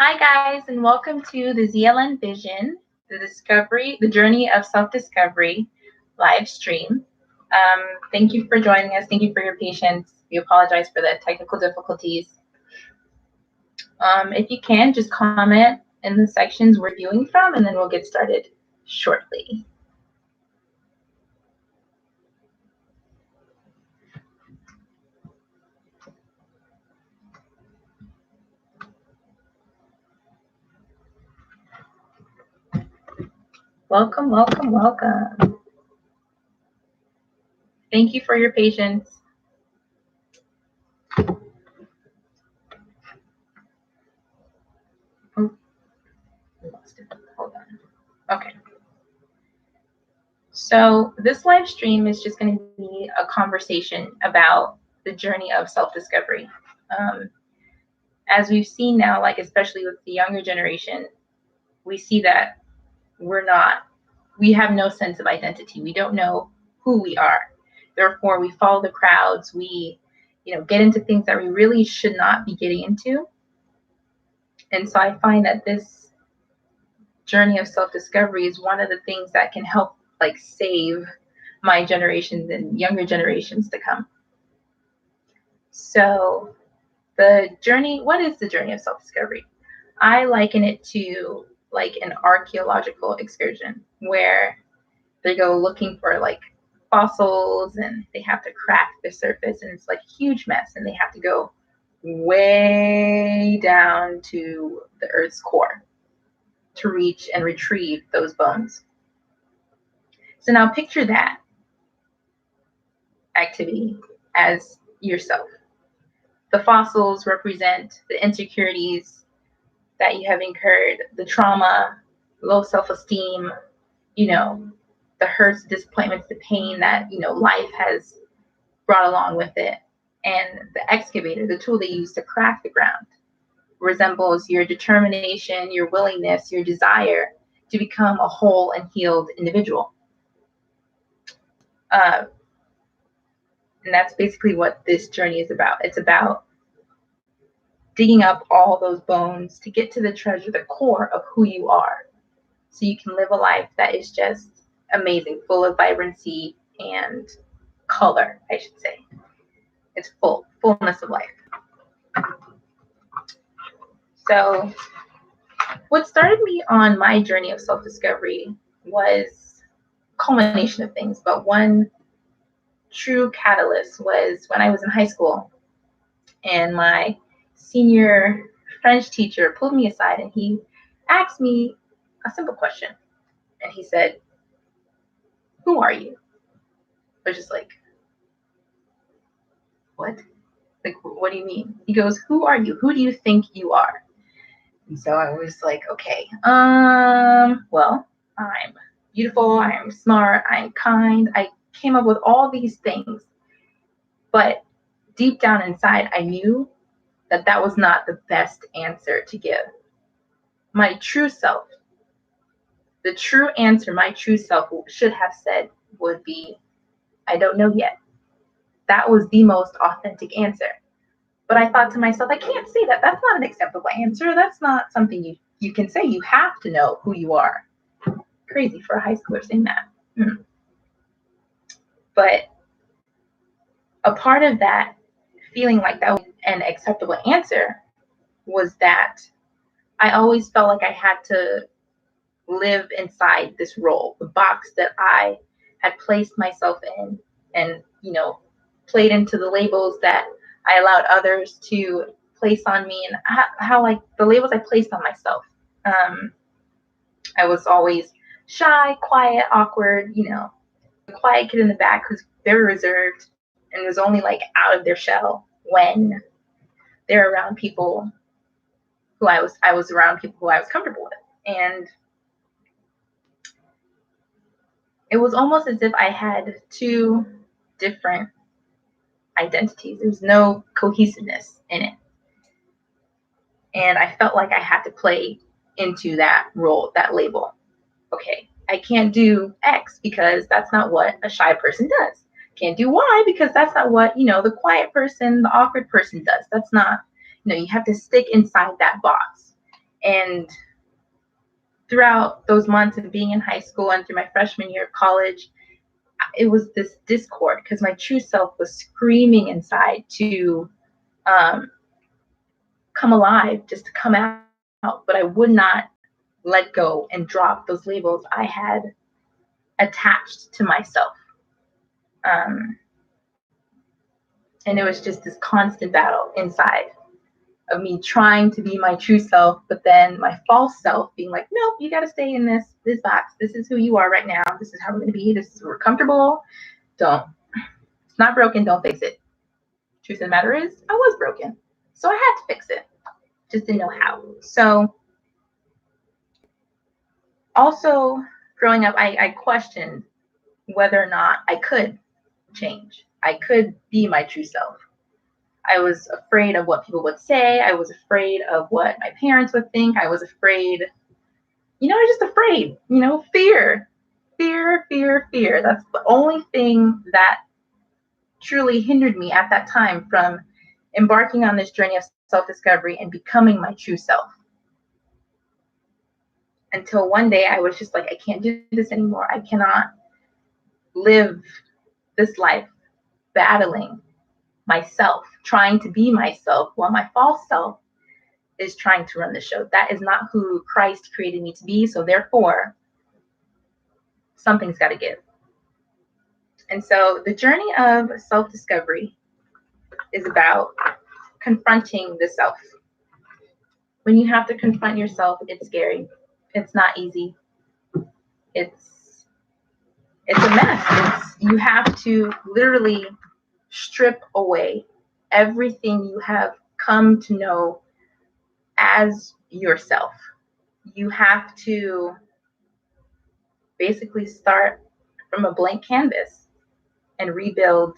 Hi, guys, and welcome to the ZLN Vision, the journey of self-discovery live stream. Thank you for joining us. Thank you for your patience. We apologize for the technical difficulties. If you can, just comment in the sections we're viewing from, and then we'll get started shortly. Welcome, welcome, welcome. Thank you for your patience. Oh, lost it. Hold on. Okay. So this live stream is just going to be a conversation about the journey of self-discovery. As we've seen now, like especially with the younger generation, we see that we have no sense of identity. We don't know who we are. Therefore, we follow the crowds. We, get into things that we really should not be getting into. And so I find that this journey of self-discovery is one of the things that can help save my generations and younger generations to come. So what is the journey of self-discovery? I liken it to like an archaeological excursion where they go looking for fossils and they have to crack the surface, and it's like a huge mess, and they have to go way down to the Earth's core to reach and retrieve those bones. So now picture that activity as yourself. The fossils represent the insecurities that you have incurred, the trauma, low self-esteem, the hurts, disappointments, the pain that, life has brought along with it. And the excavator, the tool they use to crack the ground, resembles your determination, your willingness, your desire to become a whole and healed individual. And that's basically what this journey is about. It's about digging up all those bones to get to the treasure, the core of who you are, so you can live a life that is just amazing, full of vibrancy and color, I should say. It's fullness of life. So what started me on my journey of self-discovery was a culmination of things, but one true catalyst was when I was in high school, and my senior French teacher pulled me aside and he asked me a simple question. And he said, "Who are you?" I was just like, "What? Like, what do you mean?" He goes, "Who are you? Who do you think you are?" And so I was like, okay, well, I'm beautiful, I'm smart, I'm kind. I came up with all these things, but deep down inside, I knew that that was not the best answer to give. My true self, the true answer my true self should have said would be, "I don't know yet." That was the most authentic answer. But I thought to myself, I can't say that. That's not an acceptable answer. That's not something you can say. You have to know who you are. Crazy for a high schooler saying that. But a part of that feeling like that was an acceptable answer was that I always felt like I had to live inside this role, the box that I had placed myself in, and played into the labels that I allowed others to place on me, and how like the labels I placed on myself. I was always shy, quiet, awkward, the quiet kid in the back who's very reserved and was only like out of their shell when they're around people who I was around people who I was comfortable with. And it was almost as if I had two different identities. There was no cohesiveness in it. And I felt like I had to play into that role, that label. Okay, I can't do X because that's not what a shy person does. Can't do Y because that's not what, the quiet person, the awkward person does. That's not, you have to stick inside that box. And throughout those months of being in high school and through my freshman year of college, it was this discord because my true self was screaming inside to come alive, just to come out, but I would not let go and drop those labels I had attached to myself. And it was just this constant battle inside of me trying to be my true self, but then my false self being like, nope, you got to stay in this box. This is who you are right now. This is how we're going to be. This is where we're comfortable. Don't. It's not broken. Don't fix it. Truth of the matter is, I was broken. So I had to fix it. Just didn't know how. So also growing up, I questioned whether or not I could change. I could be my true self. I was afraid of what people would say. I was afraid of what my parents would think. I was afraid, I was just afraid, fear. That's the only thing that truly hindered me at that time from embarking on this journey of self-discovery and becoming my true self. Until one day I was just like, I can't do this anymore. I cannot live this life battling myself, trying to be myself while my false self is trying to run the show. That is not who Christ created me to be. So therefore, something's got to give. And so the journey of self-discovery is about confronting the self. When you have to confront yourself, it's scary. It's not easy. It's a mess. You have to literally strip away everything you have come to know as yourself. You have to basically start from a blank canvas and rebuild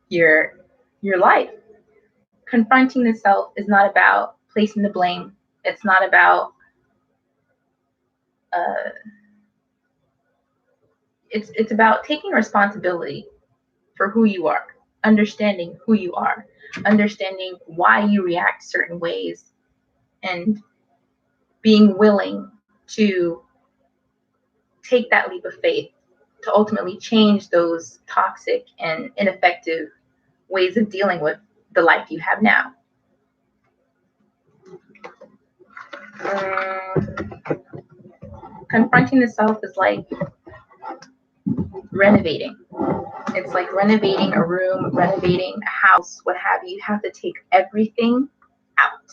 your life. Confronting the self is not about placing the blame. It's not about it's about taking responsibility for who you are, understanding who you are, understanding why you react certain ways, and being willing to take that leap of faith to ultimately change those toxic and ineffective ways of dealing with the life you have now. Confronting the self is like renovating. It's like renovating a room, renovating a house, what have you. You have to take everything out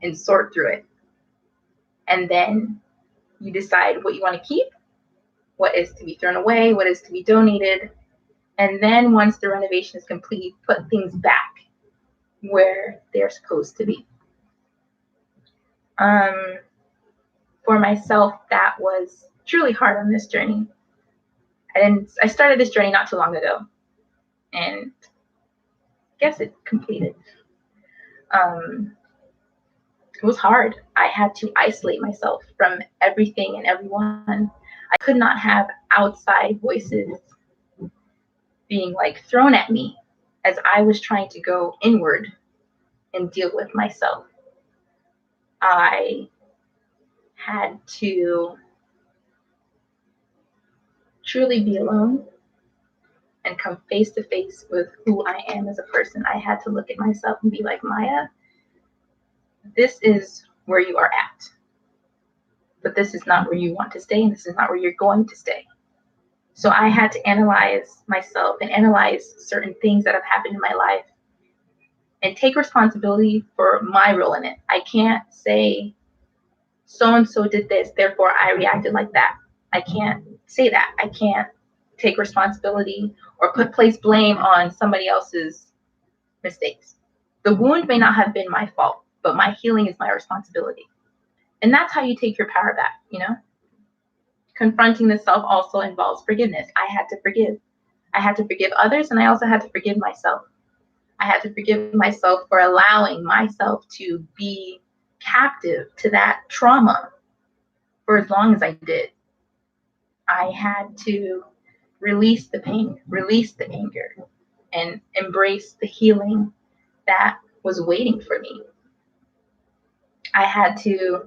and sort through it. And then you decide what you want to keep, what is to be thrown away, what is to be donated. And then once the renovation is complete, you put things back where they're supposed to be. For myself, that was truly hard on this journey. I started this journey not too long ago, and I guess it completed. It was hard. I had to isolate myself from everything and everyone. I could not have outside voices being like thrown at me as I was trying to go inward and deal with myself. I had to truly be alone and come face to face with who I am as a person. I had to look at myself and be like, Maya, this is where you are at. But this is not where you want to stay, and this is not where you're going to stay. So I had to analyze myself and analyze certain things that have happened in my life and take responsibility for my role in it. I can't say so-and-so did this, therefore I reacted like that. I can't say that. I can't take responsibility or place blame on somebody else's mistakes. The wound may not have been my fault, but my healing is my responsibility. And that's how you take your power back, Confronting the self also involves forgiveness. I had to forgive. I had to forgive others, and I also had to forgive myself. I had to forgive myself for allowing myself to be captive to that trauma for as long as I did. I had to release the pain, release the anger, and embrace the healing that was waiting for me. I had to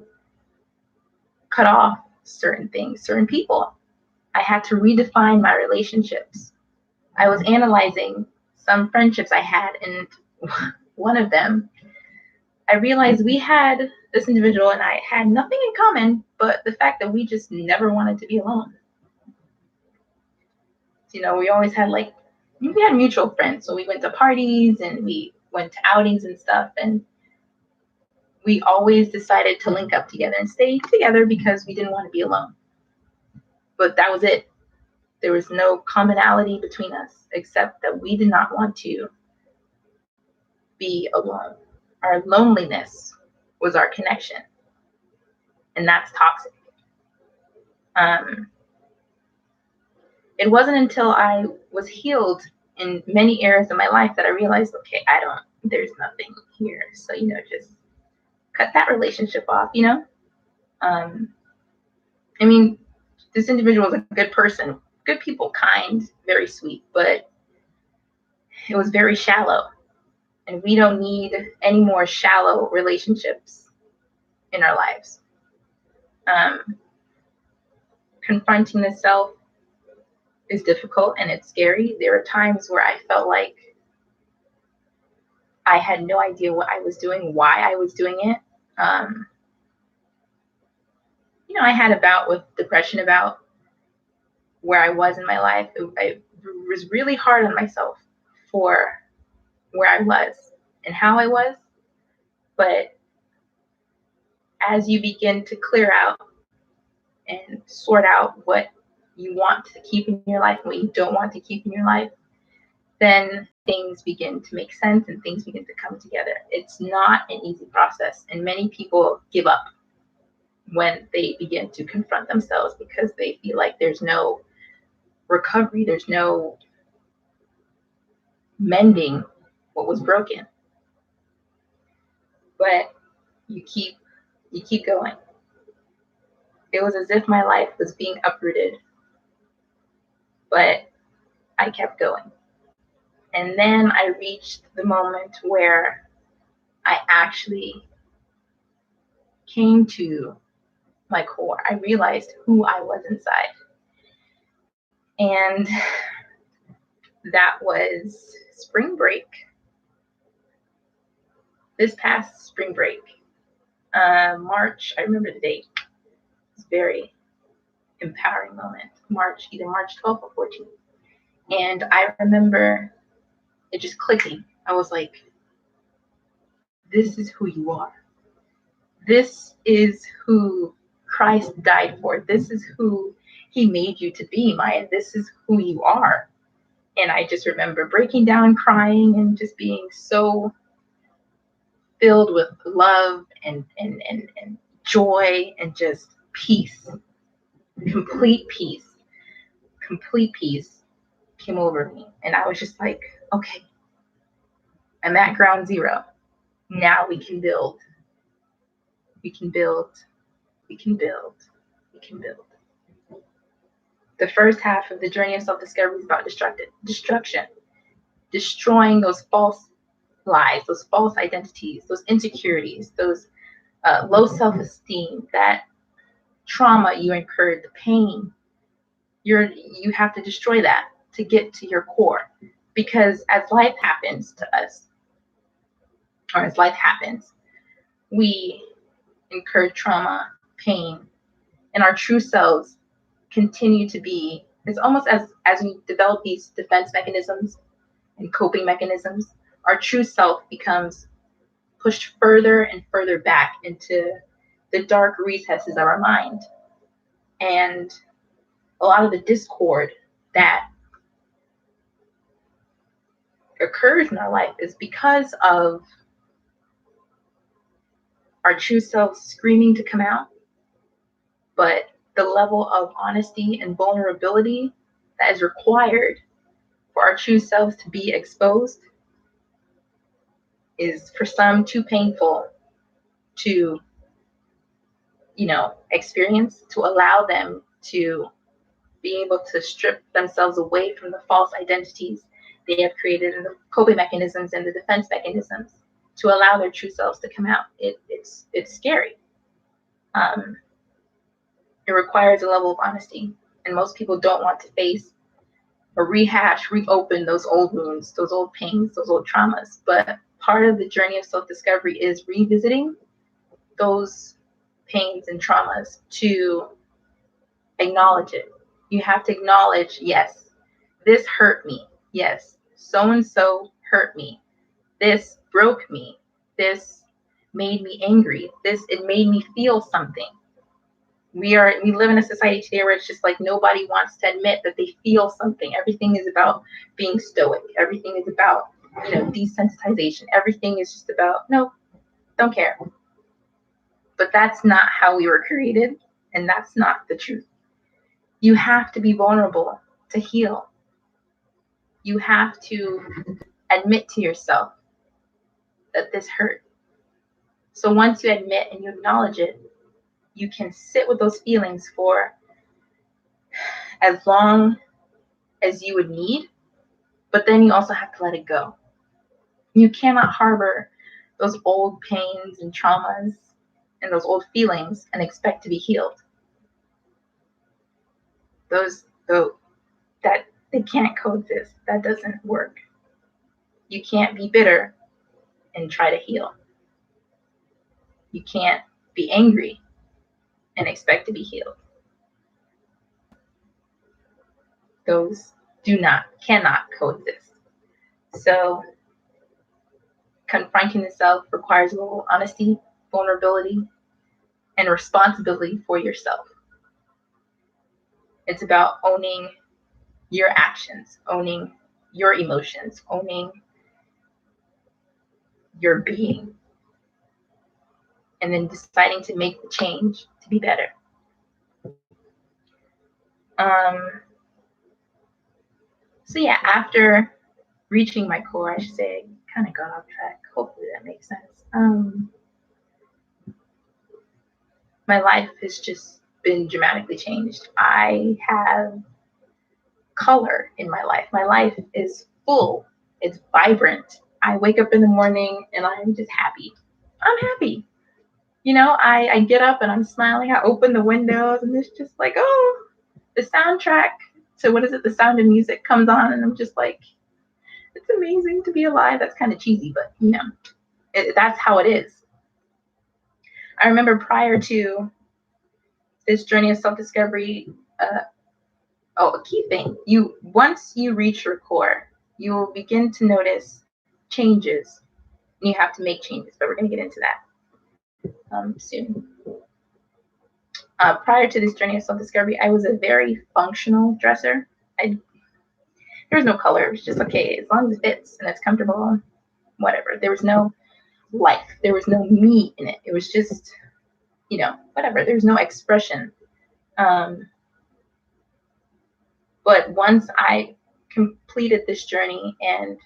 cut off certain things, certain people. I had to redefine my relationships. I was analyzing some friendships I had, and one of them, I realized this individual and I had nothing in common, but the fact that we just never wanted to be alone. We always had we had mutual friends. So we went to parties and we went to outings and stuff. And we always decided to link up together and stay together because we didn't want to be alone. But that was it. There was no commonality between us except that we did not want to be alone. Our loneliness was our connection. And that's toxic. It wasn't until I was healed in many areas of my life that I realized, okay, there's nothing here. So, just cut that relationship off, this individual was a good person, good people, kind, very sweet, but it was very shallow. And we don't need any more shallow relationships in our lives. Confronting the self is difficult and it's scary. There are times where I felt like I had no idea what I was doing, why I was doing it. I had a bout with depression about where I was in my life. I was really hard on myself for where I was and how I was. But as you begin to clear out and sort out what you want to keep in your life and what you don't want to keep in your life, then things begin to make sense and things begin to come together. It's not an easy process, and many people give up when they begin to confront themselves because they feel like there's no recovery, there's no mending what was broken. But you keep going. It was as if my life was being uprooted, but I kept going. And then I reached the moment where I actually came to my core. I realized who I was inside. And that was spring break. This past spring break, March, I remember the date. It's a very empowering moment. Either March 12th or 14th. And I remember it just clicking. I was like, this is who you are. This is who Christ died for. This is who he made you to be, Maya. This is who you are. And I just remember breaking down, crying, and just being so filled with love and joy and just peace. Complete peace came over me. And I was just like, okay, I'm at ground zero. Now we can build. We can build. We can build. We can build. The first half of the journey of self-discovery is about destruction. Destroying those false lies, those false identities, those insecurities, those low self-esteem, that trauma you incurred, the pain. You have to destroy that to get to your core. Because as life happens to us, or as life happens, we incur trauma, pain, and our true selves continue to be, it's almost as we develop these defense mechanisms and coping mechanisms, our true self becomes pushed further and further back into the dark recesses of our mind. And a lot of the discord that occurs in our life is because of our true self screaming to come out, but the level of honesty and vulnerability that is required for our true selves to be exposed is for some too painful to, experience, to allow them to be able to strip themselves away from the false identities they have created and the coping mechanisms and the defense mechanisms to allow their true selves to come out. It's it's scary. It requires a level of honesty, and most people don't want to face or rehash, reopen those old wounds, those old pains, those old traumas. But part of the journey of self-discovery is revisiting those pains and traumas to acknowledge it. You have to acknowledge, yes, this hurt me. Yes, so-and-so hurt me. This broke me. This made me angry. It made me feel something. We live in a society today where it's just like nobody wants to admit that they feel something. Everything is about being stoic. Everything is about, desensitization. Everything is just about, no, don't care. But that's not how we were created, and that's not the truth. You have to be vulnerable to heal. You have to admit to yourself that this hurt. So once you admit and you acknowledge it, you can sit with those feelings for as long as you would need, but then you also have to let it go. You cannot harbor those old pains and traumas and those old feelings and expect to be healed. They can't coexist. That doesn't work. You can't be bitter and try to heal. You can't be angry and expect to be healed. Those cannot coexist. So confronting the self requires a little honesty, vulnerability, and responsibility for yourself. It's about owning your actions, owning your emotions, owning your being, and then deciding to make the change to be better. So yeah, after reaching my core, I should say, I kind of got off track. Hopefully that makes sense. My life has just been dramatically changed. I have color in my life. My life is full. It's vibrant. I wake up in the morning and I'm just happy. I'm happy. I get up and I'm smiling. I open the windows and it's just like, oh, the soundtrack to The Sound of Music comes on, and I'm just like, it's amazing to be alive. That's kind of cheesy, but that's how it is. I remember prior to this journey of self-discovery, a key thing, once you reach your core, you will begin to notice changes, and you have to make changes, but we're going to get into that soon. Prior to this journey of self-discovery, I was a very functional dresser. There was no color. It was just, okay, as long as it fits and it's comfortable, whatever. There was no life. There was no me in it. It was just, whatever. There's no expression. But once I completed this journey and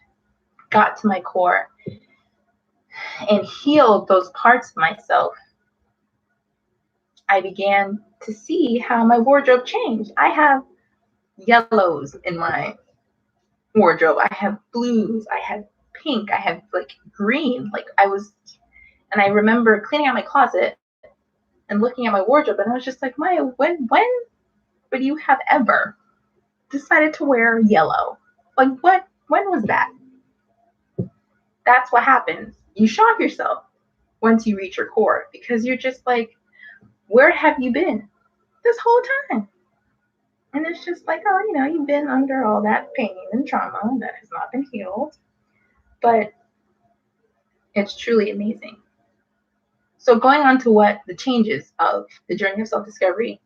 got to my core and healed those parts of myself, I began to see how my wardrobe changed. I have yellows in my wardrobe. I have blues. I have pink. I have green. And I remember cleaning out my closet and looking at my wardrobe, and I was just like, Maya, when would you have ever decided to wear yellow? When was that? That's what happens. You shock yourself once you reach your core, because you're just like, where have you been this whole time? And it's just like, oh, you've been under all that pain and trauma that has not been healed. But it's truly amazing. So going on to what the changes of the journey of self-discovery,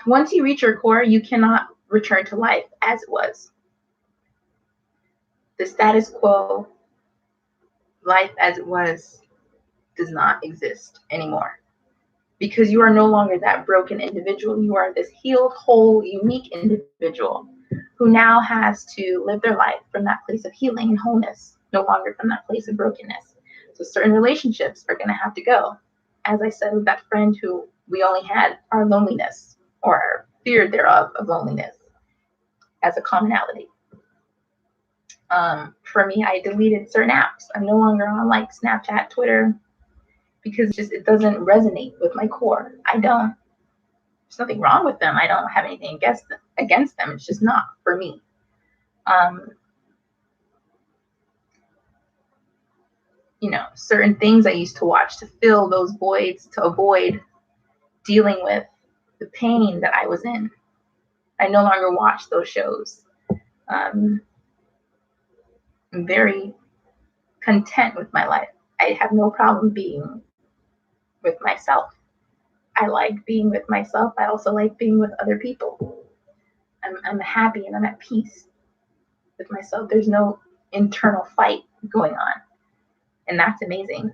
once you reach your core, you cannot return to life as it was. The status quo, life as it was, does not exist anymore. Because you are no longer that broken individual. You are this healed, whole, unique individual who now has to live their life from that place of healing and wholeness, no longer from that place of brokenness. So certain relationships are going to have to go. As I said with that friend who we only had our loneliness or our fear thereof of loneliness as a commonality. For me, I deleted certain apps. I'm no longer on Snapchat, Twitter, because it doesn't resonate with my core. There's nothing wrong with them. I don't have anything against them. It's just not for me. Certain things I used to watch to fill those voids, to avoid dealing with the pain that I was in. I no longer watch those shows. I'm very content with my life. I have no problem being with myself. I like being with myself. I also like being with other people. I'm happy and I'm at peace with myself. There's no internal fight going on. And that's amazing.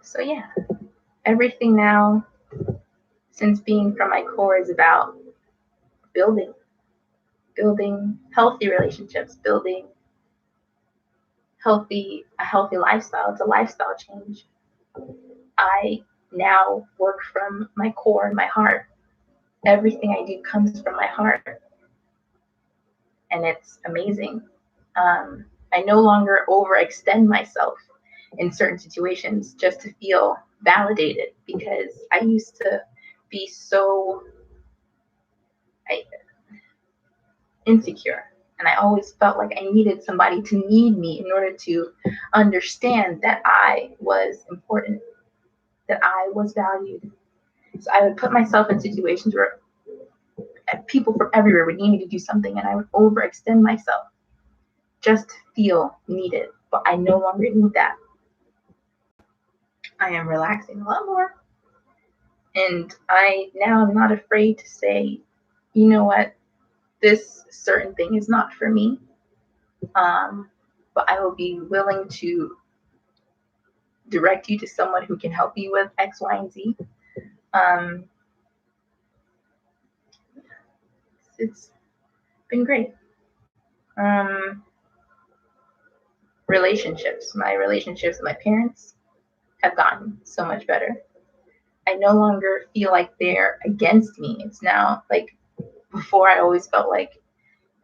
So yeah, everything now, since being from my core, is about building healthy relationships, building a healthy lifestyle. It's a lifestyle change. I now work from my core and my heart. Everything I do comes from my heart, and it's amazing. I no longer overextend myself in certain situations just to feel validated, because I used to be so insecure, and I always felt like I needed somebody to need me in order to understand that I was important, that I was valued. So I would put myself in situations where people from everywhere would need me to do something, and I would overextend myself just to feel needed. But I no longer need that. I am relaxing a lot more, and I now am not afraid to say, you know what, this certain thing is not for me. But I will be willing to direct you to someone who can help you with X, Y, and Z. It's been great. My relationships with my parents have gotten so much better. I no longer feel like they're against me. It's now like, before I always felt like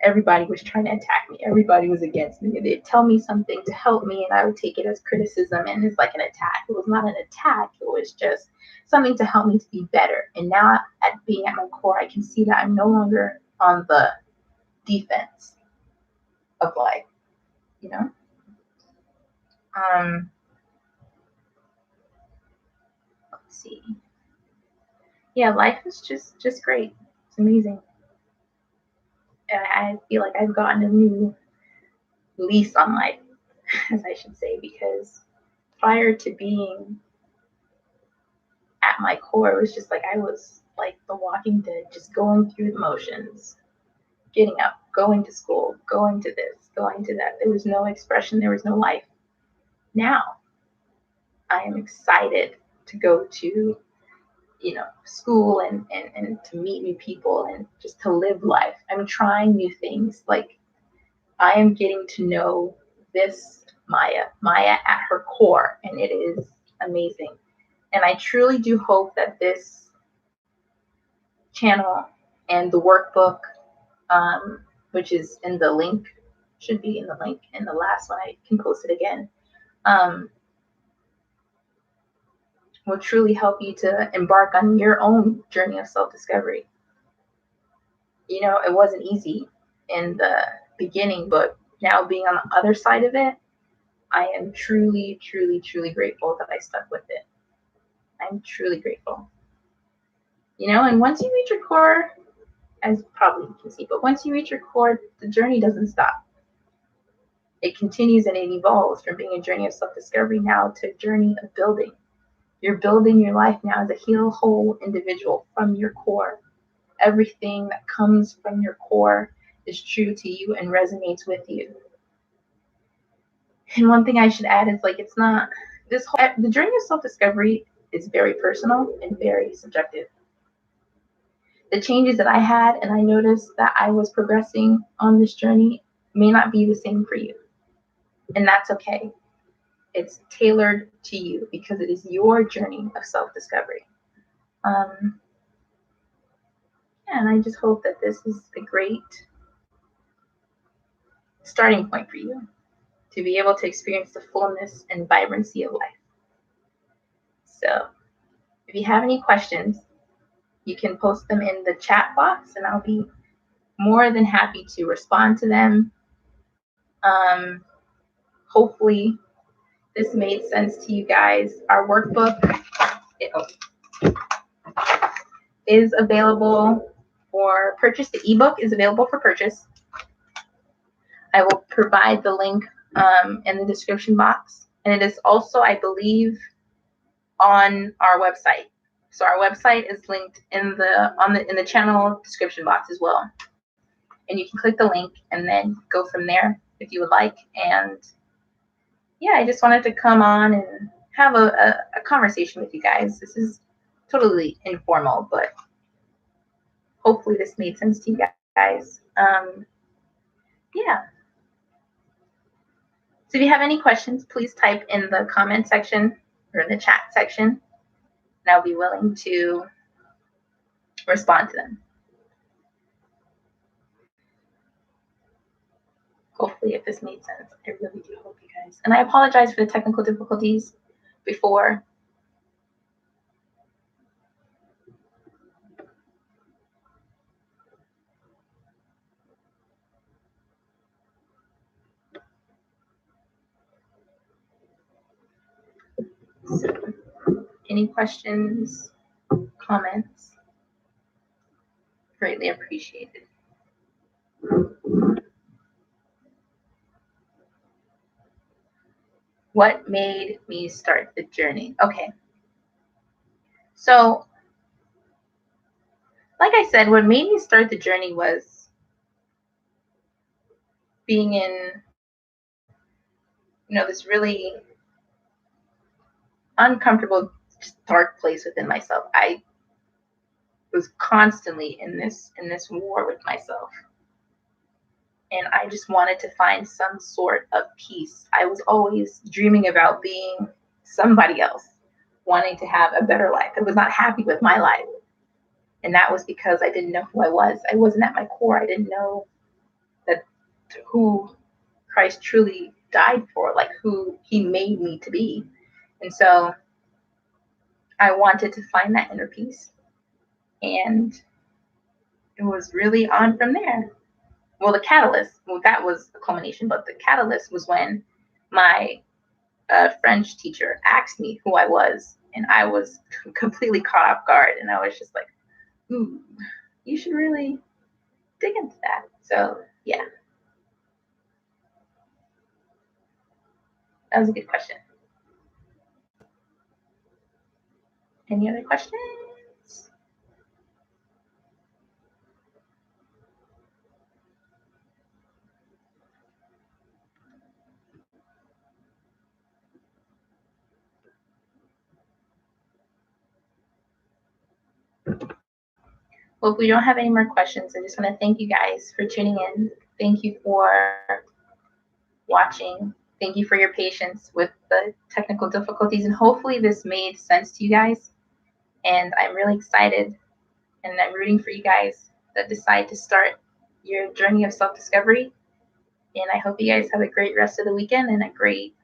everybody was trying to attack me. Everybody was against me. They'd tell me something to help me, and I would take it as criticism, and it's like an attack. It was not an attack. It was just something to help me to be better. And now, being at my core, I can see that I'm no longer on the defense of life, you know? Let's see. Yeah, life is just great. It's amazing. And I feel like I've gotten a new lease on life, as I should say, because prior to being at my core, it was just like I was like the Walking Dead, just going through the motions, getting up, going to school, going to this, going to that. There was no expression, there was no life. Now I am excited to go to, school and to meet new people and just to live life. I'm trying new things. Like, I am getting to know this Maya at her core, and it is amazing. And I truly do hope that this channel and the workbook, which is in the link, should be in the link in the last one, I can post it again, will truly help you to embark on your own journey of self-discovery. It wasn't easy in the beginning, but now being on the other side of it, I am truly, truly, truly grateful that I stuck with it. I'm truly grateful. And once you reach your core, as probably you can see, but once you reach your core, the journey doesn't stop. It continues and it evolves from being a journey of self-discovery now to a journey of building. You're building your life now as a whole individual from your core. Everything that comes from your core is true to you and resonates with you. And one thing I should add is, like, it's not the journey of self-discovery is very personal and very subjective. The changes that I had, and I noticed that I was progressing on this journey, may not be the same for you. And that's okay. It's tailored to you because it is your journey of self-discovery. And I just hope that this is a great starting point for you to be able to experience the fullness and vibrancy of life. So if you have any questions, you can post them in the chat box and I'll be more than happy to respond to them. Hopefully this made sense to you guys. Our workbook is available for purchase. The ebook is available for purchase. I will provide the link in the description box, and it is also, I believe, on our website. So our website is linked in the channel description box as well, and you can click the link and then go from there if you would like. And yeah, I just wanted to come on and have a conversation with you guys. This is totally informal, but hopefully this made sense to you guys. Yeah. So if you have any questions, please type in the comment section or in the chat section, and I'll be willing to respond to them. Hopefully, if this made sense, I really do hope you guys. And I apologize for the technical difficulties before. So, any questions, comments? Greatly appreciated. What made me start the journey? Okay. So, like I said, what made me start the journey was being in, this really uncomfortable, dark place within myself. I was constantly in this war with myself, and I just wanted to find some sort of peace. I was always dreaming about being somebody else, wanting to have a better life. I was not happy with my life, and that was because I didn't know who I was. I wasn't at my core. I didn't know that who Christ truly died for, like who he made me to be. And so I wanted to find that inner peace, and it was really on from there. Well, the catalyst, that was the culmination, but the catalyst was when my French teacher asked me who I was, and I was completely caught off guard, and I was just like, ooh, you should really dig into that. So yeah, that was a good question. Any other questions? Well, if we don't have any more questions, I just want to thank you guys for tuning in. Thank you for watching. Thank you for your patience with the technical difficulties, and hopefully this made sense to you guys. And I'm really excited, and I'm rooting for you guys that decide to start your journey of self-discovery. And I hope you guys have a great rest of the weekend and a great,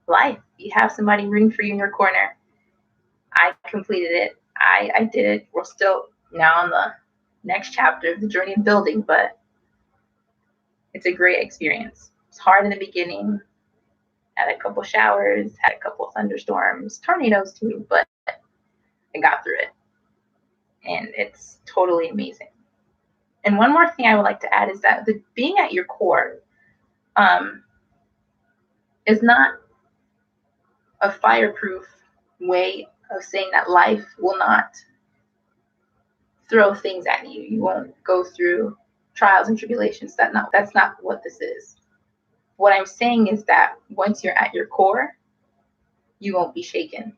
life. You have somebody rooting for you in your corner. I completed it. I did it. We're still now on the next chapter of the journey of building, but it's a great experience. It's hard in the beginning. Had a couple showers, had a couple thunderstorms, tornadoes too, but I got through it. And it's totally amazing. And one more thing I would like to add is that the being at your core is not a fireproof way of saying that life will not throw things at you. You won't go through trials and tribulations. That's not what this is. What I'm saying is that once you're at your core, you won't be shaken.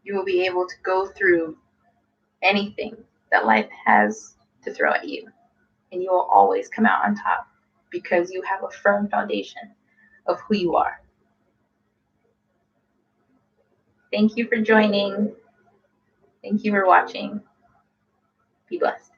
You will be able to go through anything that life has to throw at you, and you will always come out on top because you have a firm foundation of who you are. Thank you for joining. Thank you for watching. Be blessed.